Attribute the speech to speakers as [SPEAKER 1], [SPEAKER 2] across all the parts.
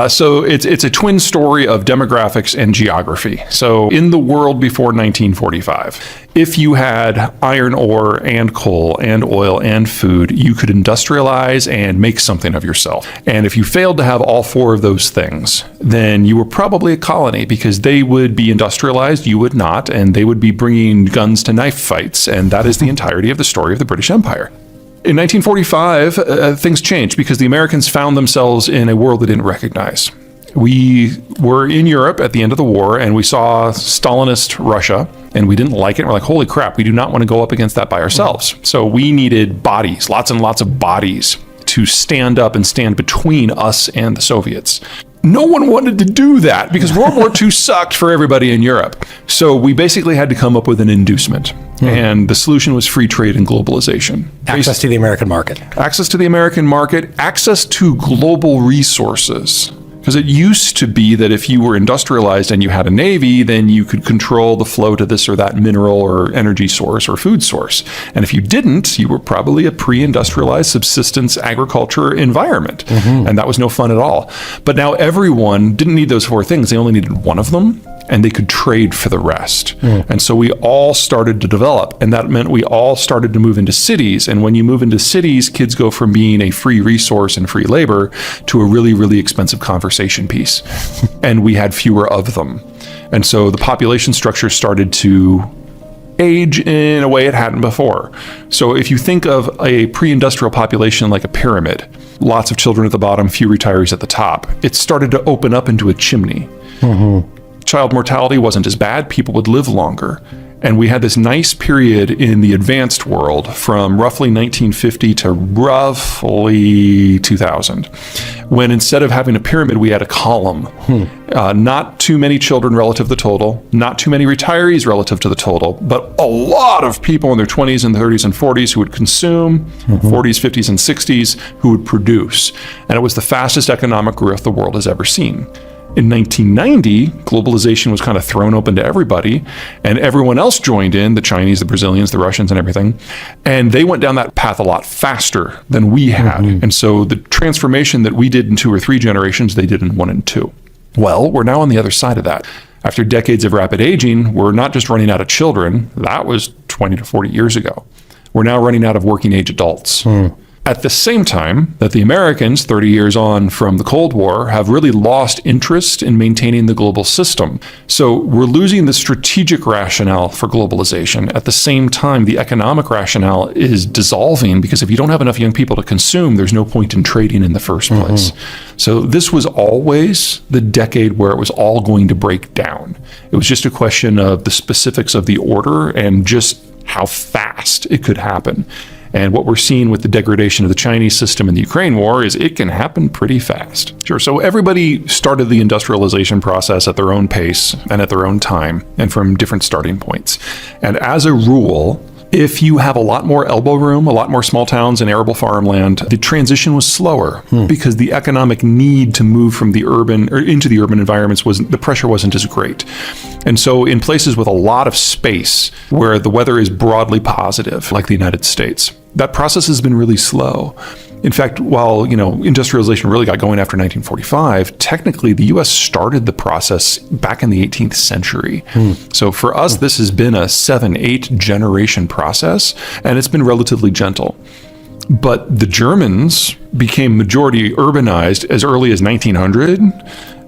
[SPEAKER 1] So it's a twin story of demographics and geography. So in the world before 1945, if you had iron ore and coal and oil and food, you could industrialize and make something of yourself. And if you failed to have all four of those things, then you were probably a colony, because they would be industrialized, you would not, and they would be bringing guns to knife fights. And that is the entirety of the story of the British Empire. In 1945, things changed because the Americans found themselves in a world they didn't recognize. We were in Europe at the end of the war, and we saw Stalinist Russia, and we didn't like it. We're like, holy crap, we do not want to go up against that by ourselves. So we needed bodies, lots and lots of bodies, to stand up and stand between us and the Soviets. No one wanted to do that because World War II sucked for everybody in Europe. So we basically had to come up with an inducement. And the solution was free trade and globalization.
[SPEAKER 2] Access to the American market.
[SPEAKER 1] Access to the American market, access to global resources. Because it used to be that if you were industrialized and you had a navy, then you could control the flow to this or that mineral or energy source or food source. And if you didn't, you were probably a pre-industrialized subsistence agriculture environment. And that was no fun at all. But now everyone didn't need those four things. They only needed one of them, and they could trade for the rest. And so we all started to develop, and that meant we all started to move into cities. And when you move into cities, kids go from being a free resource and free labor to a really, really expensive conversation piece. And we had fewer of them. And so the population structure started to age in a way it hadn't before. So if you think of a pre-industrial population like a pyramid, lots of children at the bottom, few retirees at the top, it started to open up into a chimney. Child mortality wasn't as bad, people would live longer. And we had this nice period in the advanced world from roughly 1950 to roughly 2000, when instead of having a pyramid, we had a column. Not too many children relative to the total, not too many retirees relative to the total, but a lot of people in their 20s and 30s and 40s who would consume, 40s, 50s, and 60s who would produce. And it was the fastest economic growth the world has ever seen. In 1990, globalization was kind of thrown open to everybody, and everyone else joined in, the Chinese, the Brazilians, the Russians, and everything. And they went down that path a lot faster than we had. And so the transformation that we did in 2 or 3 generations, they did in 1 and 2. Well, we're now on the other side of that. After decades of rapid aging, we're not just running out of children. That was 20 to 40 years ago. We're now running out of working age adults. At the same time that the Americans, 30 years on from the Cold War, have really lost interest in maintaining the global system. So we're losing the strategic rationale for globalization. At the same time, the economic rationale is dissolving, because if you don't have enough young people to consume, there's no point in trading in the first place. So this was always the decade where it was all going to break down. It was just a question of the specifics of the order and just how fast it could happen. And what we're seeing with the degradation of the Chinese system in the Ukraine war is it can happen pretty fast. Sure, so everybody started the industrialization process at their own pace and at their own time and from different starting points. And as a rule, if you have a lot more elbow room, a lot more small towns and arable farmland, the transition was slower because the economic need to move from the urban or into the urban environments the pressure wasn't as great. And so in places with a lot of space where the weather is broadly positive, like the United States, that process has been really slow. In fact, while industrialization really got going after 1945, technically the U.S. started the process back in the 18th century. So for us, this has been a 7-8 generation process, and it's been relatively gentle. But the Germans became majority urbanized as early as 1900.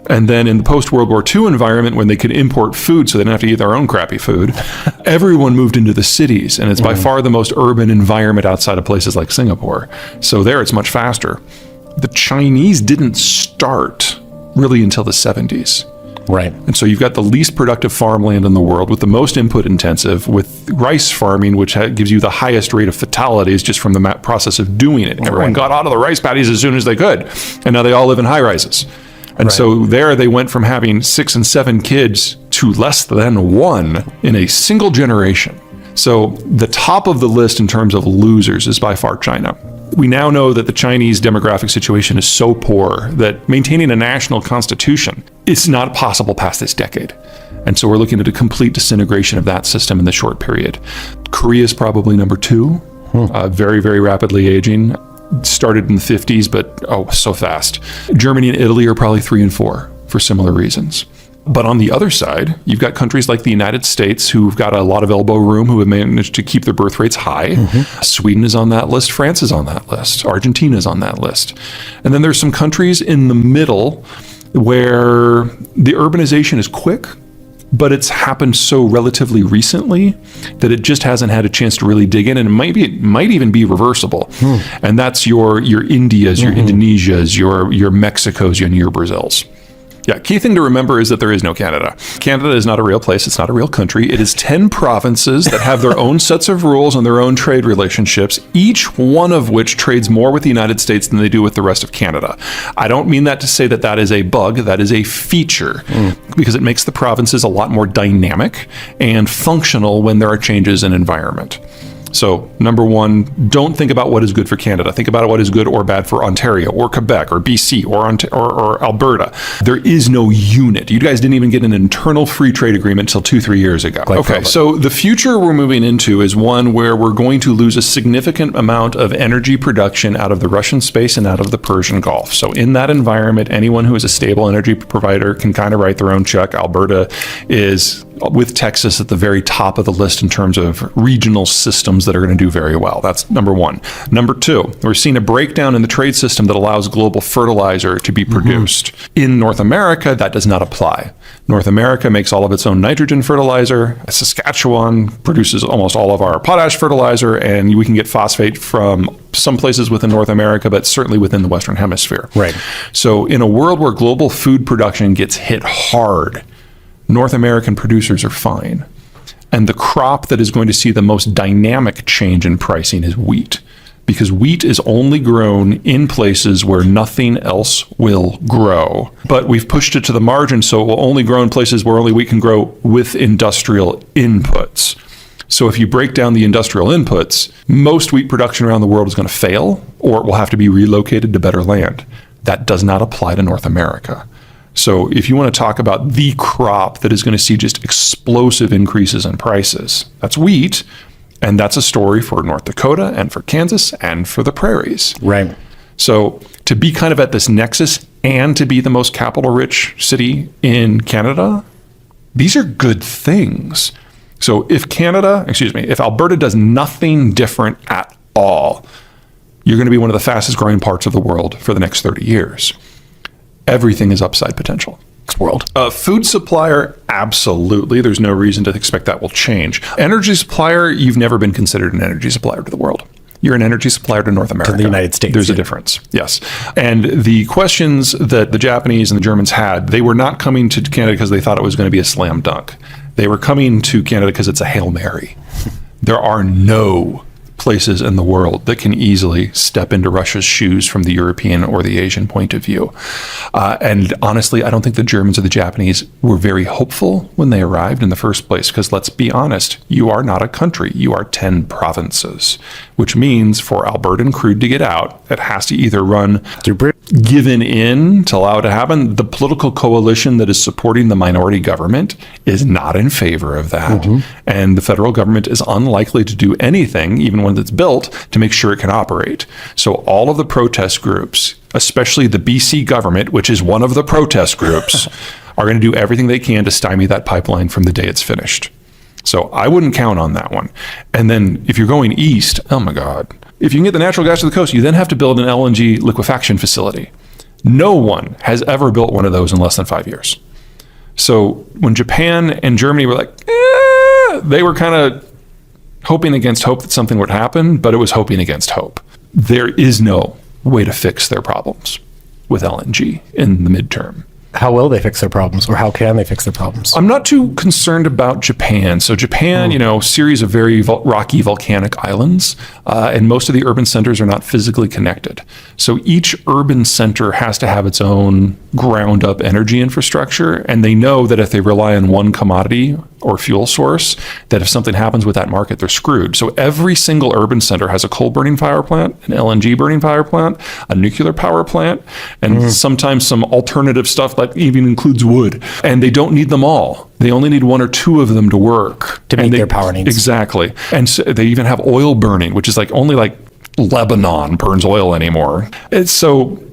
[SPEAKER 1] And then in the post-World War II environment, when they could import food so they didn't have to eat their own crappy food, everyone moved into the cities. And it's by far the most urban environment outside of places like Singapore. So there it's much faster. The Chinese didn't start really until the 70s.
[SPEAKER 2] Right.
[SPEAKER 1] And so you've got the least productive farmland in the world with the most input intensive, with rice farming, which gives you the highest rate of fatalities just from the process of doing it. Everyone got out of the rice paddies as soon as they could. And now they all live in high rises. And so there they went from having 6 and 7 kids to less than 1 in a single generation. So the top of the list in terms of losers is by far China. We now know that the Chinese demographic situation is so poor that maintaining a national constitution is not possible past this decade. And so we're looking at a complete disintegration of that system in the short period. Korea is probably number 2, very, very rapidly aging. started in the 50s, but so fast. Germany and Italy are probably 3 and 4 for similar reasons. But on the other side, you've got countries like the United States who've got a lot of elbow room, who have managed to keep their birth rates high. Sweden is on that list. France is on that list. Argentina is on that list. And then there's some countries in the middle where the urbanization is quick, but it's happened so relatively recently that it just hasn't had a chance to really dig in, and it might even be reversible. And that's your Indias, your Indonesias, your Mexicos, and your Brazils. Yeah, key thing to remember is that there is no Canada. Canada is not a real place. It's not a real country. It is 10 provinces that have their own sets of rules and their own trade relationships, each one of which trades more with the United States than they do with the rest of Canada. I don't mean that to say that that is a bug. That is a feature because it makes the provinces a lot more dynamic and functional when there are changes in environment. So, number one, don't think about what is good for Canada. Think about what is good or bad for Ontario or Quebec or BC or Alberta. There is no unit. You guys didn't even get an internal free trade agreement until 2-3 years ago. Okay, so the future we're moving into is one where we're going to lose a significant amount of energy production out of the Russian space and out of the Persian Gulf. So in that environment, anyone who is a stable energy provider can kind of write their own check. Alberta is, with Texas, at the very top of the list in terms of regional systems that are going to do very well. That's number one. Number two, we're seeing a breakdown in the trade system that allows global fertilizer to be produced. In North America, that does not apply. North America makes all of its own nitrogen fertilizer. Saskatchewan produces almost all of our potash fertilizer, and we can get phosphate from some places within North America, but certainly within the Western Hemisphere.
[SPEAKER 2] Right.
[SPEAKER 1] So in a world where global food production gets hit hard, North American producers are fine. And the crop that is going to see the most dynamic change in pricing is wheat, because wheat is only grown in places where nothing else will grow. But we've pushed it to the margin, so it will only grow in places where only wheat can grow with industrial inputs. So if you break down the industrial inputs, most wheat production around the world is going to fail, or it will have to be relocated to better land. That does not apply to North America. So if you want to talk about the crop that is going to see just explosive increases in prices, that's wheat. And that's a story for North Dakota and for Kansas and for the prairies.
[SPEAKER 2] Right.
[SPEAKER 1] So to be kind of at this nexus and to be the most capital-rich city in Canada, these are good things. So if Alberta does nothing different at all, you're going to be one of the fastest growing parts of the world for the next 30 years. Everything is upside potential.
[SPEAKER 2] World.
[SPEAKER 1] Food supplier, absolutely. There's no reason to expect that will change. Energy supplier, you've never been considered an energy supplier to the world. You're an energy supplier to North America.
[SPEAKER 2] To the United States.
[SPEAKER 1] There's a difference, yes. And the questions that the Japanese and the Germans had, they were not coming to Canada because they thought it was going to be a slam dunk. They were coming to Canada because it's a Hail Mary. There are no places in the world that can easily step into Russia's shoes from the European or the Asian point of view. And honestly, I don't think the Germans or the Japanese were very hopeful when they arrived in the first place, because let's be honest, you are not a country, you are 10 provinces, which means for Albertan crude to get out, it has to either run
[SPEAKER 2] through Britain,
[SPEAKER 1] given in to allow it to happen. The political coalition that is supporting the minority government is not in favor of that. And the federal government is unlikely to do anything, even when it's built, to make sure it can operate. So all of the protest groups, especially the BC government, which is one of the protest groups, are going to do everything they can to stymie that pipeline from the day it's finished. So I wouldn't count on that one. And then if you're going east, oh my God, if you can get the natural gas to the coast, you then have to build an LNG liquefaction facility. No one has ever built one of those in less than 5 years. So when Japan and Germany were like, they were kind of hoping against hope that something would happen, but it was hoping against hope. There is no way to fix their problems with LNG in the midterm.
[SPEAKER 2] How will they fix their problems, or how can they fix their problems?
[SPEAKER 1] I'm not too concerned about Japan. So Japan, series of very rocky volcanic islands, and most of the urban centers are not physically connected. So each urban center has to have its own ground up energy infrastructure, and they know that if they rely on one commodity or fuel source, that if something happens with that market, they're screwed. So every single urban center has a coal burning power plant, an LNG burning power plant, a nuclear power plant, and sometimes some alternative stuff that even includes wood. And they don't need them all. They only need one or two of them to work.
[SPEAKER 2] To meet their power needs.
[SPEAKER 1] Exactly. And so they even have oil burning, which is only Lebanon burns oil anymore. So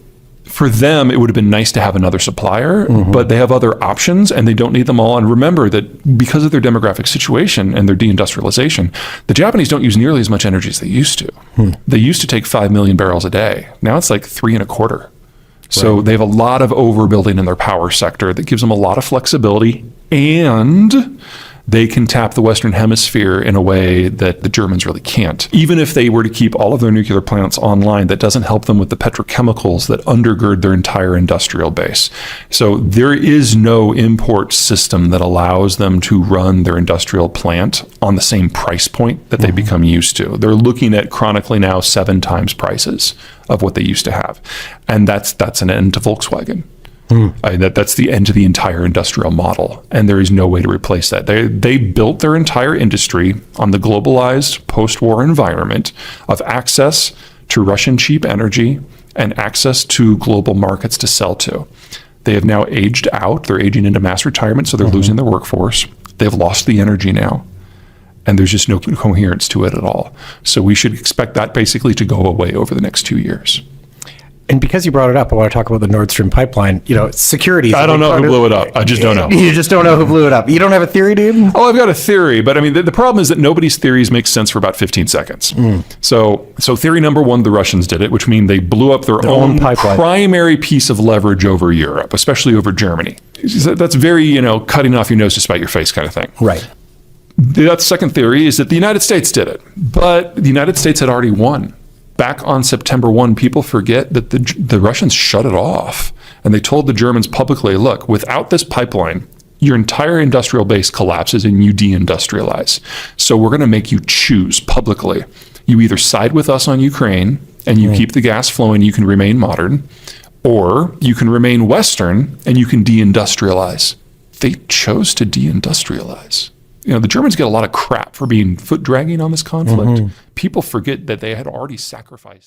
[SPEAKER 1] for them, it would have been nice to have another supplier, but they have other options and they don't need them all. And remember that because of their demographic situation and their deindustrialization, the Japanese don't use nearly as much energy as they used to. They used to take 5 million barrels a day. Now it's like 3.25. So they have a lot of overbuilding in their power sector that gives them a lot of flexibility, and they can tap the Western Hemisphere in a way that the Germans really can't. Even if they were to keep all of their nuclear plants online, that doesn't help them with the petrochemicals that undergird their entire industrial base. So there is no import system that allows them to run their industrial plant on the same price point that they become used to. They're looking at chronically now 7 times prices of what they used to have. And that's an end to Volkswagen. That's the end to the entire industrial model, and there is no way to replace that. They built their entire industry on the globalized post-war environment of access to Russian cheap energy and access to global markets to sell to. They have now aged out. They're aging into mass retirement, so they're losing their workforce. They've lost the energy now, and there's just no coherence to it at all. So we should expect that basically to go away over the next 2 years.
[SPEAKER 2] And because you brought it up, I want to talk about the Nord Stream pipeline. Security.
[SPEAKER 1] I don't know who blew it up. I just don't know.
[SPEAKER 2] You just don't know who blew it up. You don't have a theory, dude?
[SPEAKER 1] Oh, I've got a theory, but I mean, the problem is that nobody's theories make sense for about 15 seconds. So theory number 1, the Russians did it, which means they blew up their own pipeline. Primary piece of leverage over Europe, especially over Germany. That's very, cutting off your nose to spite your face kind of thing.
[SPEAKER 2] Right.
[SPEAKER 1] The second theory is that the United States did it, but the United States had already won. Back on September 1, people forget that the Russians shut it off. And they told the Germans publicly, look, without this pipeline, your entire industrial base collapses and you deindustrialize. So we're going to make you choose publicly. You either side with us on Ukraine and you keep the gas flowing, you can remain modern, or you can remain Western and you can deindustrialize. They chose to deindustrialize. The Germans get a lot of crap for being foot dragging on this conflict. People forget that they had already sacrificed.